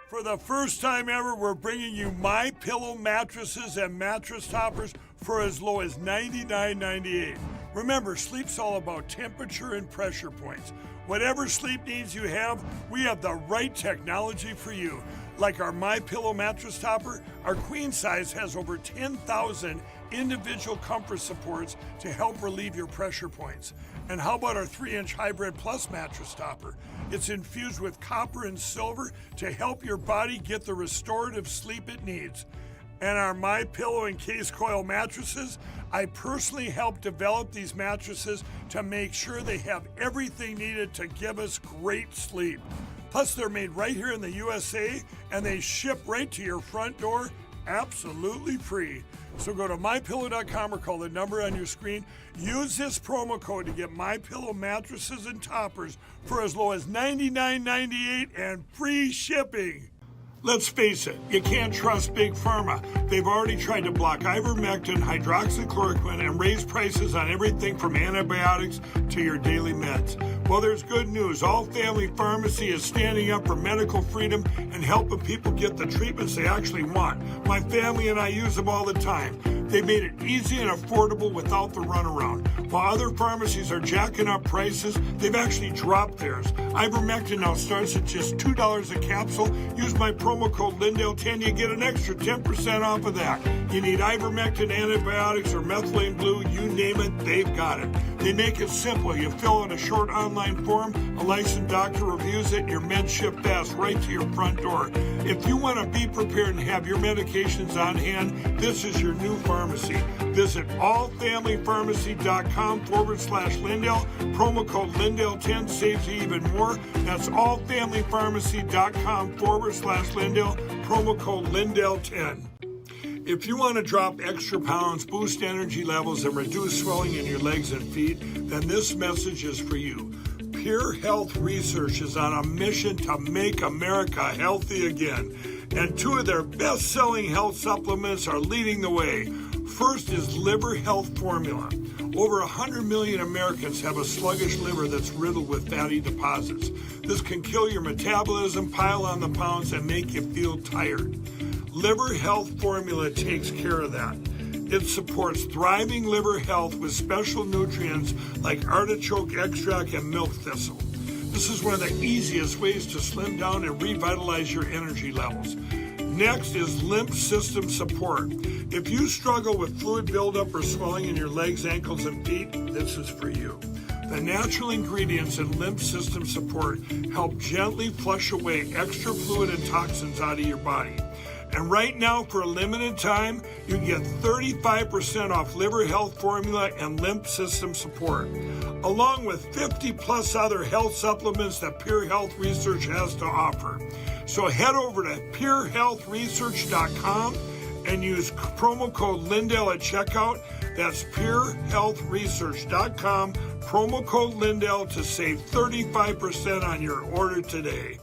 For the first time ever, we're bringing you MyPillow mattresses and mattress toppers for as low as $99.98. Remember, sleep's all about temperature and pressure points. Whatever sleep needs you have, we have the right technology for you. Like our MyPillow mattress topper, our queen size has over 10,000 individual comfort supports to help relieve your pressure points. And how about our 3-inch Hybrid Plus mattress topper? It's infused with copper and silver to help your body get the restorative sleep it needs. and our MyPillow and Case Coil mattresses. I personally helped develop these mattresses to make sure they have everything needed to give us great sleep. Plus, they're made right here in the USA, and they ship right to your front door absolutely free. So go to MyPillow.com or call the number on your screen. Use this promo code to get MyPillow mattresses and toppers for as low as $99.98 and free shipping. Let's face it, you can't trust Big Pharma. They've already tried to block ivermectin, hydroxychloroquine, and raise prices on everything from antibiotics to your daily meds. Well, there's good news. All Family Pharmacy is standing up for medical freedom and helping people get the treatments they actually want. My family and I use them all the time. They made it easy and affordable without the runaround. While other pharmacies are jacking up prices, they've actually dropped theirs. Ivermectin now starts at just $2 a capsule. Use my promo code LINDELL10, you get an extra 10% off of that. You need ivermectin, antibiotics, or methylene blue, you name it, they've got it. They make it simple. You fill out a short online form, a licensed doctor reviews it, and your meds ship fast right to your front door. If you want to be prepared and have your medications on hand, this is your new pharmacy. Visit allfamilypharmacy.com/Lindell. Promo code LINDELL10 saves you even more. That's allfamilypharmacy.com/Lindell. Promo code LINDELL10. If you want to drop extra pounds, boost energy levels, and reduce swelling in your legs and feet, then this message is for you. Pure Health Research is on a mission to make America healthy again. And two of their best-selling health supplements are leading the way. First is Liver Health Formula. Over 100 million Americans have a sluggish liver that's riddled with fatty deposits. This can kill your metabolism, pile on the pounds, and make you feel tired. Liver Health Formula takes care of that. It supports thriving liver health with special nutrients like artichoke extract and milk thistle. This is one of the easiest ways to slim down and revitalize your energy levels. Next is lymph system support. If you struggle with fluid buildup or swelling in your legs, ankles, and feet, this is for you. The natural ingredients in lymph system support help gently flush away extra fluid and toxins out of your body. And right now, for a limited time, you get 35% off Liver Health Formula and Lymph System Support, along with 50 plus other health supplements that Pure Health Research has to offer. So head over to purehealthresearch.com and use promo code Lindell at checkout. That's purehealthresearch.com, promo code Lindell to save 35% on your order today.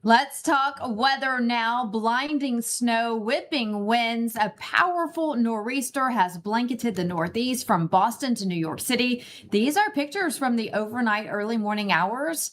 Let's talk weather now. Blinding snow, whipping winds. A powerful nor'easter has blanketed the Northeast from Boston to New York City. These are pictures from the overnight early morning hours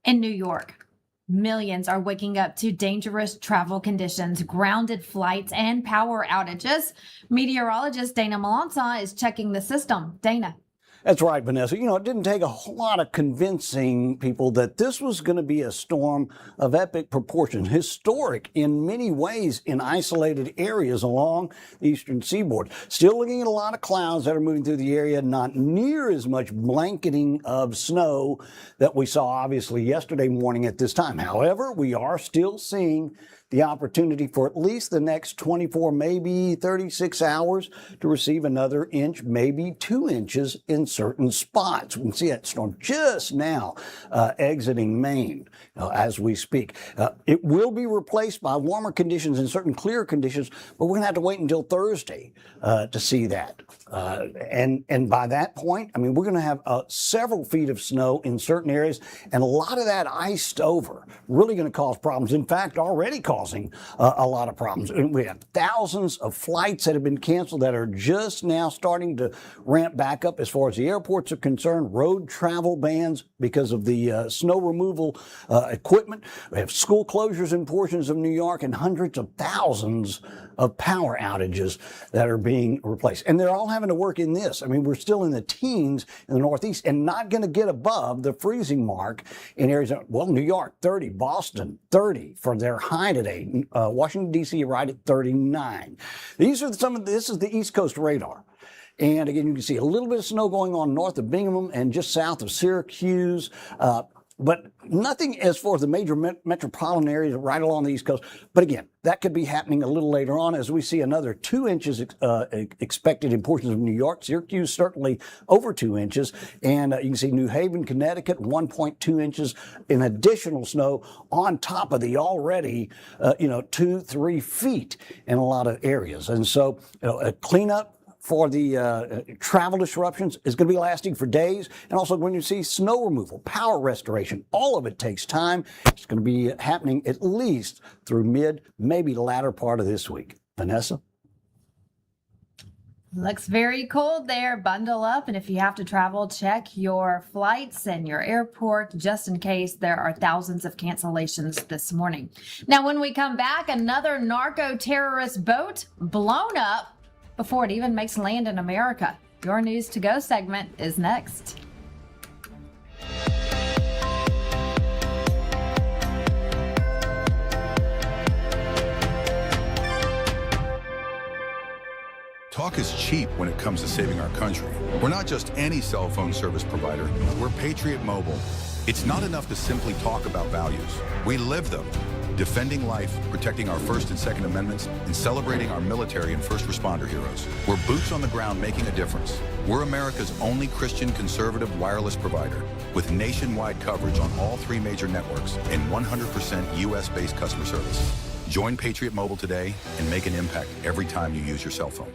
in New York. Millions are waking up to dangerous travel conditions, grounded flights, and power outages. Meteorologist Dana Malanta is checking the system. Dana. That's right, Vanessa. You know, it didn't take a whole lot of convincing people that this was going to be a storm of epic proportions, historic in many ways in isolated areas along the eastern seaboard. Still looking at a lot of clouds that are moving through the area, not near as much blanketing of snow that we saw obviously yesterday morning at this time. However, we are still seeing the opportunity for at least the next 24, maybe 36 hours to receive another inch, maybe 2 inches in certain spots. We can see that storm just now exiting Maine as we speak. It will be replaced by warmer conditions and certain clear conditions, but we're going to have to wait until Thursday to see that. And by that point, I mean, we're going to have several feet of snow in certain areas, and a lot of that iced over, really going to cause problems. In fact, already causing a lot of problems. And we have thousands of flights that have been canceled that are just now starting to ramp back up as far as the airports are concerned. Road travel bans because of the snow removal equipment. We have school closures in portions of New York and hundreds of thousands of power outages that are being replaced. And they're all having to work in this. I mean, we're still in the teens in the Northeast and not going to get above the freezing mark in areas, well, New York, 30, Boston, 30 for their high today. Washington, D.C. right at 39. This is the East Coast radar. And again, you can see a little bit of snow going on north of Binghamton and just south of Syracuse. But nothing as far as the major metropolitan areas right along the East Coast. But again, that could be happening a little later on as we see another 2 inches expected in portions of New York. Syracuse certainly over 2 inches. And you can see New Haven, Connecticut, 1.2 inches in additional snow on top of the already, 2-3 feet in a lot of areas. And so a cleanup for the travel disruptions is going to be lasting for days. And also when you see snow removal, power restoration, all of it takes time. It's going to be happening at least through mid, maybe latter part of this week. Vanessa? Looks very cold there. Bundle up. And if you have to travel, check your flights and your airport just in case there are thousands of cancellations this morning. Now, when we come back, another narco-terrorist boat blown up before it even makes land in America. Your News to Go segment is next. Talk is cheap when it comes to saving our country. We're not just any cell phone service provider. We're Patriot Mobile. It's not enough to simply talk about values. We live them. Defending life, protecting our First and Second Amendments, and celebrating our military and first responder heroes. We're boots on the ground making a difference. We're America's only Christian conservative wireless provider with nationwide coverage on all 3 major networks and 100% U.S.-based customer service. Join Patriot Mobile today and make an impact every time you use your cell phone.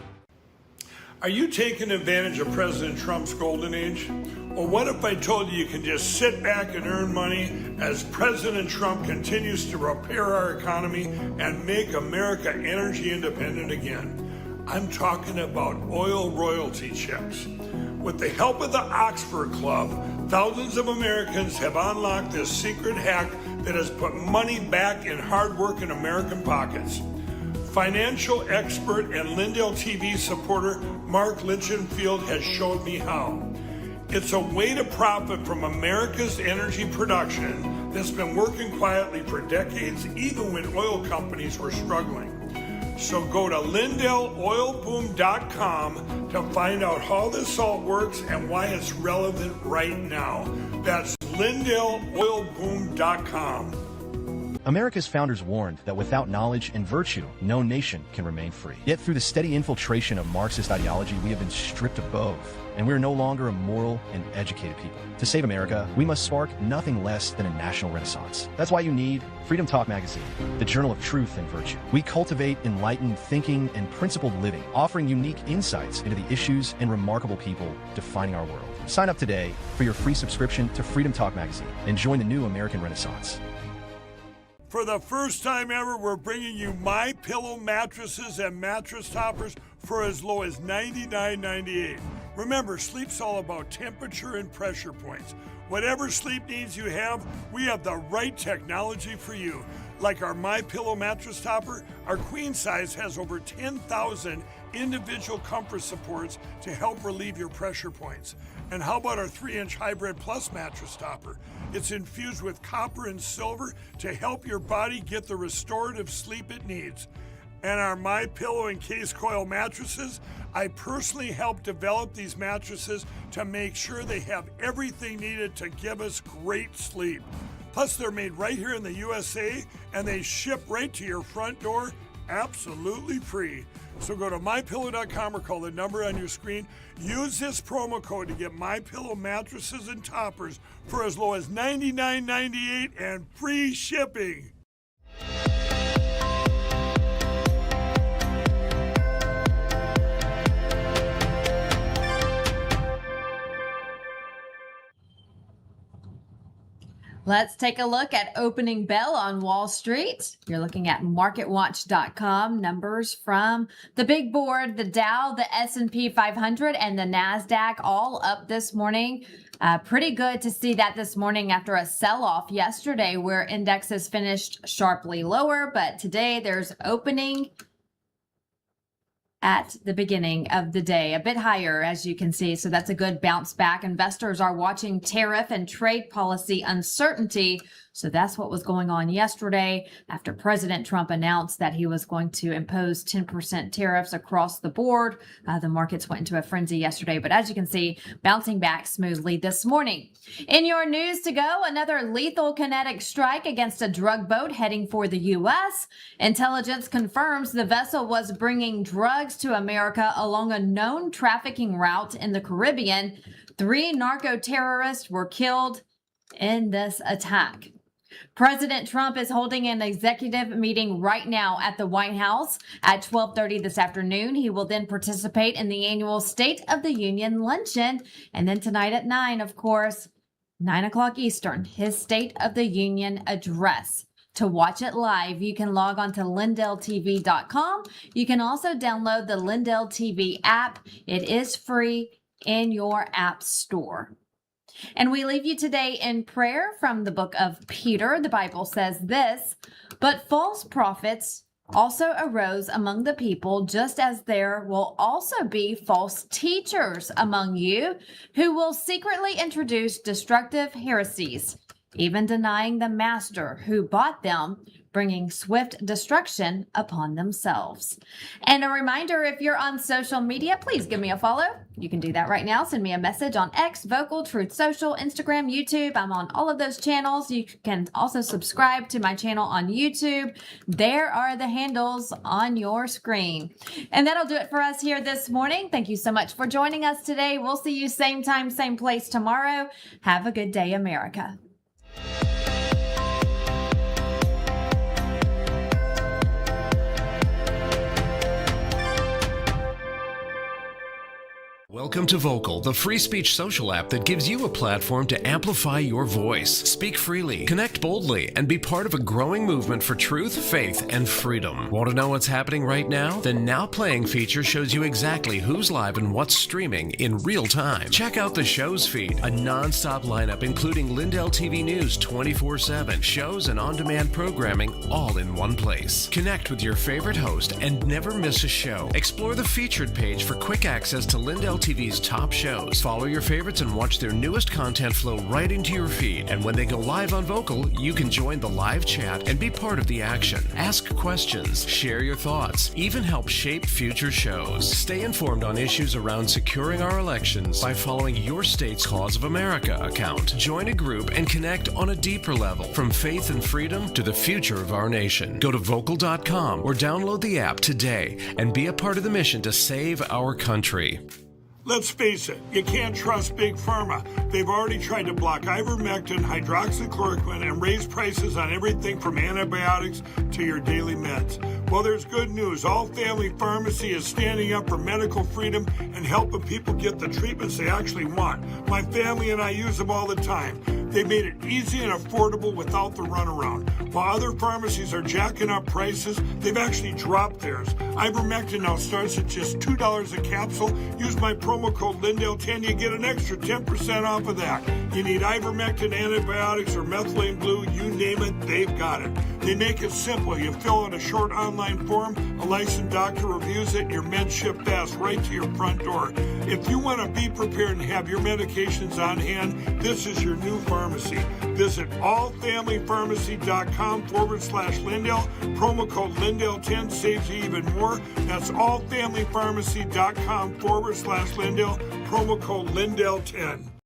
Are you taking advantage of President Trump's golden age? Or what if I told you you can just sit back and earn money as President Trump continues to repair our economy and make America energy independent again? I'm talking about oil royalty checks. With the help of the Oxford Club, thousands of Americans have unlocked this secret hack that has put money back in hard-working American pockets. Financial expert and LINDELLTV supporter Mark Litchenfield has showed me how. It's a way to profit from America's energy production that's been working quietly for decades, even when oil companies were struggling. So go to LindellOilBoom.com to find out how this all works and why it's relevant right now. That's LindellOilBoom.com. America's founders warned that without knowledge and virtue, no nation can remain free. Yet through the steady infiltration of Marxist ideology, we have been stripped of both, and we are no longer a moral and educated people. To save America, we must spark nothing less than a national renaissance. That's why you need Freedom Talk Magazine, the journal of truth and virtue. We cultivate enlightened thinking and principled living, offering unique insights into the issues and remarkable people defining our world. Sign up today for your free subscription to Freedom Talk Magazine and join the new American Renaissance. For the first time ever, we're bringing you MyPillow mattresses and mattress toppers for as low as $99.98. Remember, sleep's all about temperature and pressure points. Whatever sleep needs you have, we have the right technology for you. Like our MyPillow mattress topper, our queen size has over 10,000 individual comfort supports to help relieve your pressure points. And how about our 3-inch Hybrid Plus mattress topper? It's infused with copper and silver to help your body get the restorative sleep it needs. And our MyPillow and Case Coil mattresses, I personally helped develop these mattresses to make sure they have everything needed to give us great sleep. Plus, they're made right here in the USA, and they ship right to your front door absolutely free. So go to MyPillow.com or call the number on your screen. Use this promo code to get MyPillow mattresses and toppers for as low as $99.98 and free shipping. Let's take a look at opening bell on Wall Street. You're looking at MarketWatch.com. Numbers from the big board, the Dow, the S&P 500, and the NASDAQ all up this morning. Pretty good to see that this morning after a sell-off yesterday where indexes finished sharply lower. But today there's opening at the beginning of the day, a bit higher, as you can see. So that's a good bounce back. Investors are watching tariff and trade policy uncertainty So that's what was going on yesterday after President Trump announced that he was going to impose 10% tariffs across the board. The markets went into a frenzy yesterday, but as you can see, bouncing back smoothly this morning. In your news to go, another lethal kinetic strike against a drug boat heading for the U.S. Intelligence confirms the vessel was bringing drugs to America along a known trafficking route in the Caribbean. 3 narco-terrorists were killed in this attack. President Trump is holding an executive meeting right now at the White House at 12:30 this afternoon. He will then participate in the annual State of the Union luncheon. And then tonight at 9, of course, 9 o'clock Eastern, his State of the Union address. To watch it live, you can log on to LINDELLTV.com. You can also download the Lindell TV app. It is free in your app store. And we leave you today in prayer from the book of Peter. The Bible says this, "But false prophets also arose among the people, just as there will also be false teachers among you who will secretly introduce destructive heresies, even denying the master who bought them, bringing swift destruction upon themselves." And a reminder, if you're on social media, please give me a follow. You can do that right now. Send me a message on X, Vocal, Truth Social, Instagram, YouTube. I'm on all of those channels. You can also subscribe to my channel on YouTube. There are the handles on your screen. And that'll do it for us here this morning. Thank you so much for joining us today. We'll see you same time, same place tomorrow. Have a good day, America. Welcome to Vocal, the free speech social app that gives you a platform to amplify your voice. Speak freely, connect boldly, and be part of a growing movement for truth, faith, and freedom. Want to know what's happening right now? The Now Playing feature shows you exactly who's live and what's streaming in real time. Check out the show's feed, a non-stop lineup including Lindell TV News 24/7, shows and on-demand programming all in one place. Connect with your favorite host and never miss a show. Explore the featured page for quick access to Lindell TV's top shows. Follow your favorites and watch their newest content flow right into your feed. And when they go live on Vocal, you can join the live chat and be part of the action. Ask questions, share your thoughts, even help shape future shows. Stay informed on issues around securing our elections by following your state's Cause of America account. Join a group and connect on a deeper level, from faith and freedom to the future of our nation. Go to vocal.com or download the app today and be a part of the mission to save our country. Let's face it, you can't trust Big Pharma. They've already tried to block ivermectin, hydroxychloroquine, and raise prices on everything from antibiotics to your daily meds. Well, there's good news. All Family Pharmacy is standing up for medical freedom and helping people get the treatments they actually want. My family and I use them all the time. They made it easy and affordable without the runaround. While other pharmacies are jacking up prices, they've actually dropped theirs. Ivermectin now starts at just $2 a capsule. Use my promo code LINDELL10, you get an extra 10% off of that. You need ivermectin, antibiotics, or methylene blue, you name it, they've got it. They make it simple. You fill out a short online form, a licensed doctor reviews it, and your meds ship fast right to your front door. If you want to be prepared and have your medications on hand, this is your new pharmacy. Visit allfamilypharmacy.com/Lindell. Promo code LINDELL10 saves you even more. That's allfamilypharmacy.com/Lindell. Promo code LINDELL10.